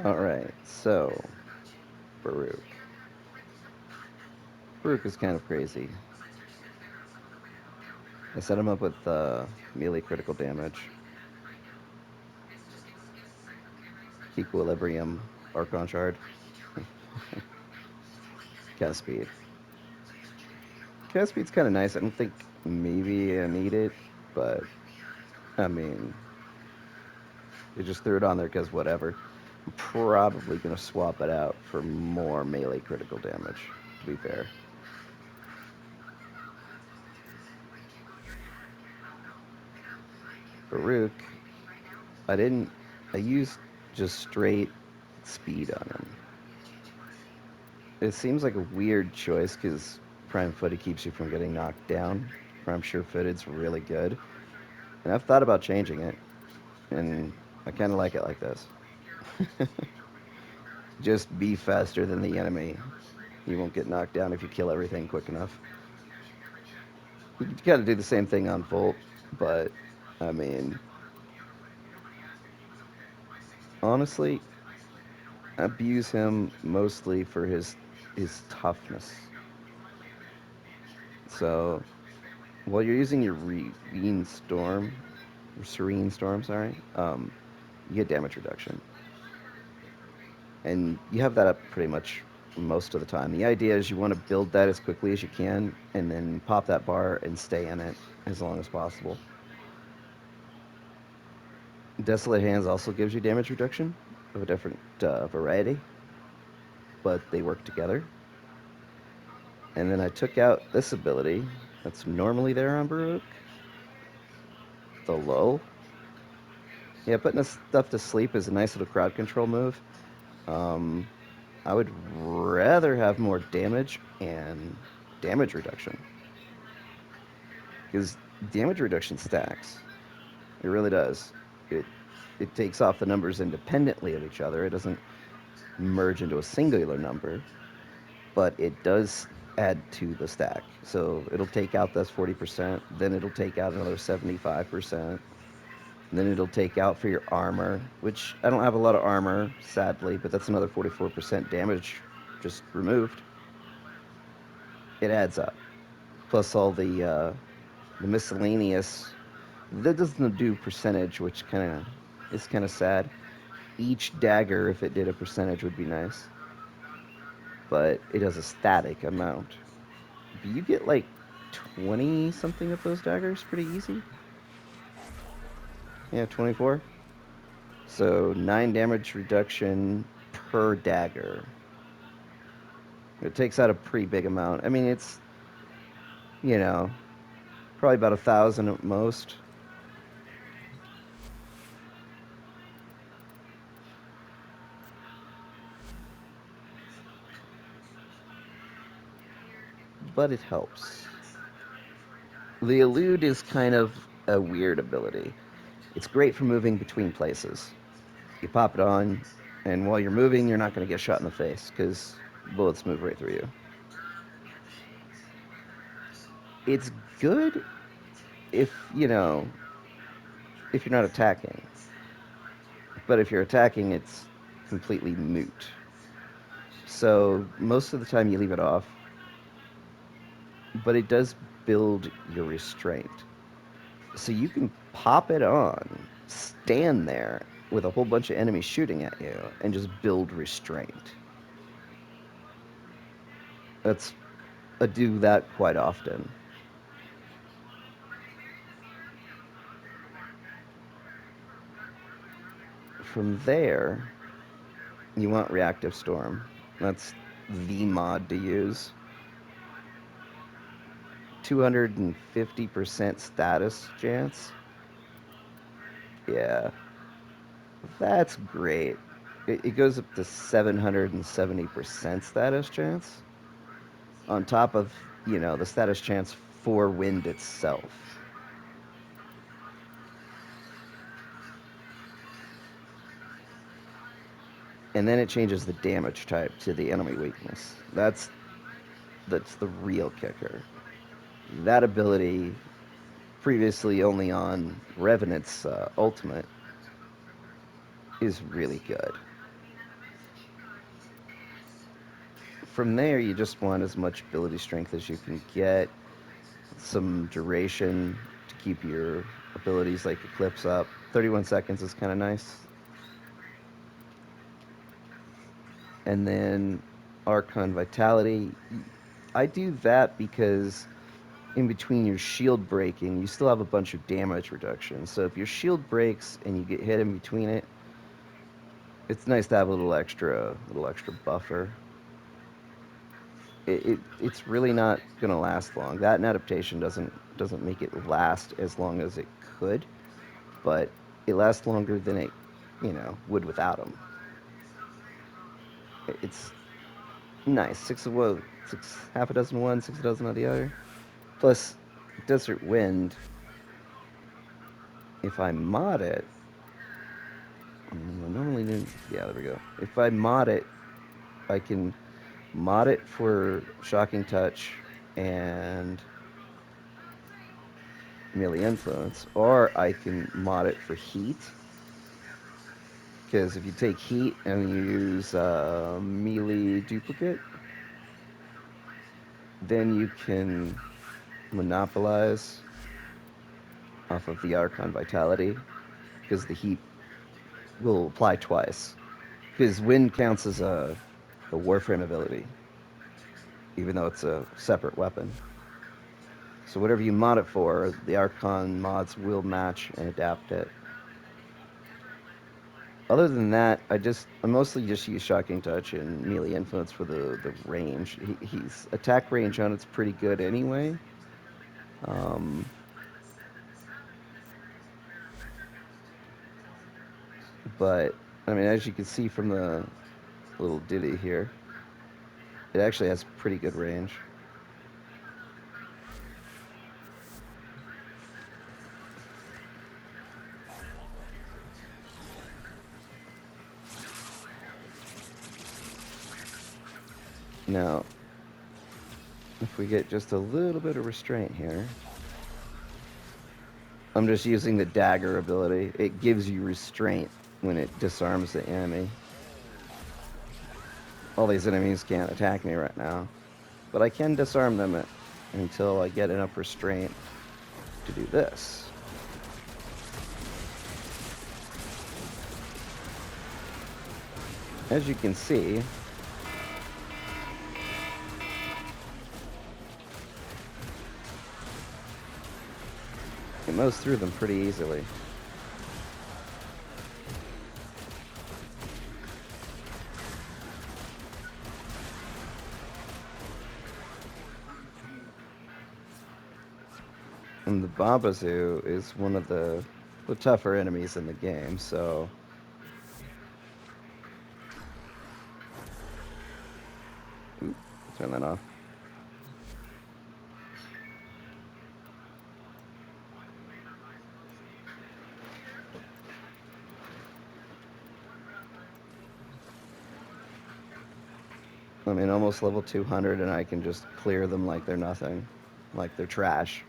Alright, so, Baruch. Baruch is kind of crazy. I set him up with melee critical damage, Equilibrium, Archon Shard, cast speed. Cast speed's kind of nice. I don't think maybe I need it, but I mean, you just threw it on there because whatever. I'm probably going to swap it out for more melee critical damage, to be fair. Baruch, I didn't. I used just straight speed on him. It seems like a weird choice because Prime Footed keeps you from getting knocked down. Prime Sure Footed's really good. And I've thought about changing it, and I kind of like it like this. Just be faster than the enemy. You won't get knocked down if you kill everything quick enough. You gotta do the same thing on Volt, but I mean, honestly, I abuse him mostly for his toughness. So while you're using your Serene Storm, sorry, you get damage reduction, and you have that up pretty much most of the time. The idea is you want to build that as quickly as you can, and then pop that bar and stay in it as long as possible. Desolate Hands also gives you damage reduction of a different variety, but they work together. And then I took out this ability that's normally there on Baruch, the Lull. Yeah, putting this stuff to sleep is a nice little crowd control move. Um, I would rather have more damage and damage reduction because damage reduction stacks. It really does. It it takes off the numbers independently of each other. It doesn't merge into a singular number, but it does add to the stack. So it'll take out this 40%, then it'll take out another 75%, and then it'll take out for your armor, which I don't have a lot of armor, sadly, but that's another 44% damage just removed. It adds up. Plus all the miscellaneous. That doesn't do percentage, which kind of is kind of sad. Each dagger, if it did a percentage, would be nice, but it does a static amount. But you get like 20 something of those daggers pretty easy. Yeah, 24. So 9 damage reduction per dagger. It takes out a pretty big amount. I mean, it's, you know, probably about 1,000 at most. But it helps. The elude is kind of a weird ability. It's great for moving between places. You pop it on, and while you're moving, you're not going to get shot in the face because bullets move right through you. It's good if, if you're not attacking. But if you're attacking, it's completely moot. So most of the time you leave it off, but it does build your restraint. So you can pop it on, stand there with a whole bunch of enemies shooting at you, and just build restraint. That's I do that quite often. From there, you want reactive storm. That's the mod to use. 250% status chance. Yeah, that's great. It goes up to 770% status chance on top of, the status chance for wind itself. And then it changes the damage type to the enemy weakness. That's the real kicker. That ability, previously only on Revenant's ultimate, is really good. from there, you just want as much ability strength as you can get, some duration to keep your abilities like Eclipse up. 31 seconds is kind of nice. And then Archon Vitality. I do that because in between your shield breaking, you still have a bunch of damage reduction. So if your shield breaks and you get hit in between it, it's nice to have a little extra buffer. It's really not gonna last long. That and adaptation doesn't make it last as long as it could, but it lasts longer than it, would without them. It's nice. Six of one, six, half a dozen one, six a dozen of the other. Plus, Desert Wind. If I mod it, normally, yeah, there we go. If I mod it, I can mod it for Shocking Touch and Melee Influence, or I can mod it for Heat. Because if you take Heat and you use Melee Duplicate, then you can monopolize off of the Archon Vitality, because the Heat will apply twice. Because Wind counts as a Warframe ability, even though it's a separate weapon. So whatever you mod it for, the Archon mods will match and adapt it. Other than that, I mostly just use Shocking Touch and Melee Influence for the range. He's attack range on it's pretty good anyway. Um, but I mean, as you can see from the little ditty here, it actually has pretty good range. Now, if we get just a little bit of restraint here, I'm just using the dagger ability. It gives you restraint when it disarms the enemy. All these enemies can't attack me right now, but I can disarm them until I get enough restraint to do this. As you can see, it mows through them pretty easily. And the Babazoo is one of the tougher enemies in the game, so ooh, turn that off. I mean, almost level 200, and I can just clear them like they're nothing, like they're trash.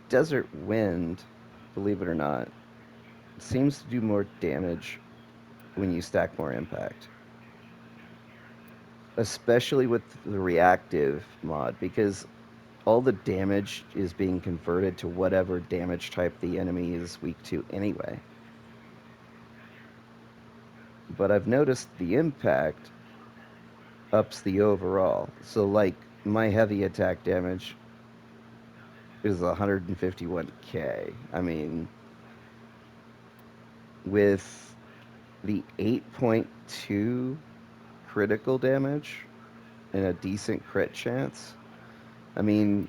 Desert Wind, believe it or not, seems to do more damage when you stack more impact. Especially with the reactive mod, because all the damage is being converted to whatever damage type the enemy is weak to anyway. But I've noticed the impact ups the overall. So, like, my heavy attack damage is 151k. I mean, with the 8.2 critical damage and a decent crit chance, I mean,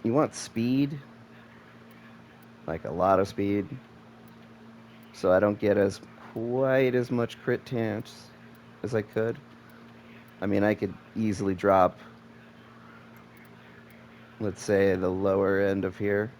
you want speed, like a lot of speed, so I don't get quite as much crit chance as I could. I mean, I could easily drop, let's say, the lower end of here.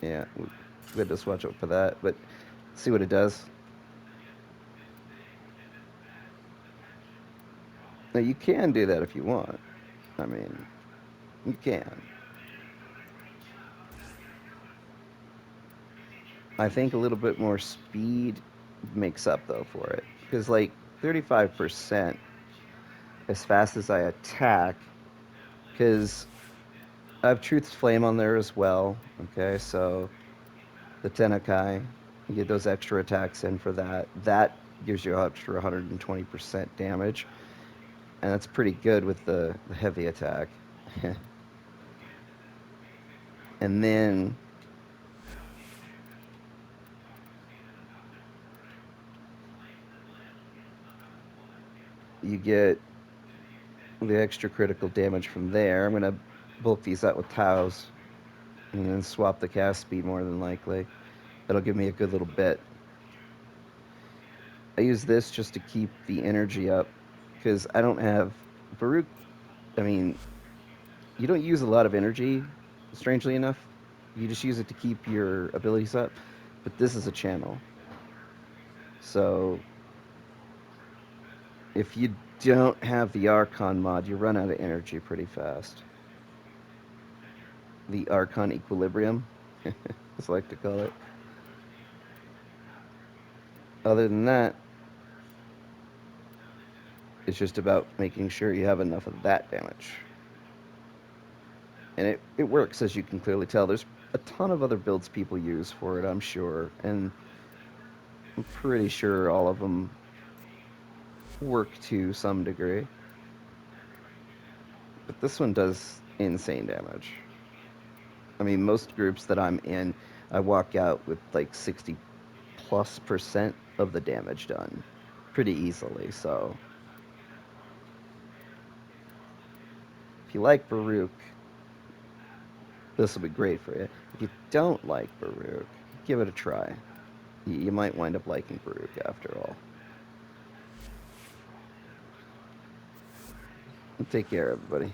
Yeah, we had to swatch up for that, but see what it does. Now, you can do that if you want. I mean, you can. I think a little bit more speed makes up though for it. Because like 35% as fast as I attack, because I have Truth's Flame on there as well. Okay, so the Tenakai, you get those extra attacks in for that. That gives you extra 120% damage, and that's pretty good with the heavy attack. And then you get the extra critical damage from there. I'm going to bulk these out with Taos and then swap the cast speed more than likely. That'll give me a good little bit. I use this just to keep the energy up because I don't have Baruch. I mean, you don't use a lot of energy, strangely enough. You just use it to keep your abilities up. But this is a channel. So if you don't have the Archon mod, you run out of energy pretty fast. The Archon Equilibrium, as I like to call it. Other than that, it's just about making sure you have enough of that damage. And it works, as you can clearly tell. There's a ton of other builds people use for it, I'm sure. And I'm pretty sure all of them work to some degree. But this one does insane damage. I mean, most groups that I'm in, I walk out with like 60+% of the damage done pretty easily. So if you like Baruch, this will be great for you. If you don't like Baruch, give it a try. You might wind up liking Baruch after all. Take care, everybody.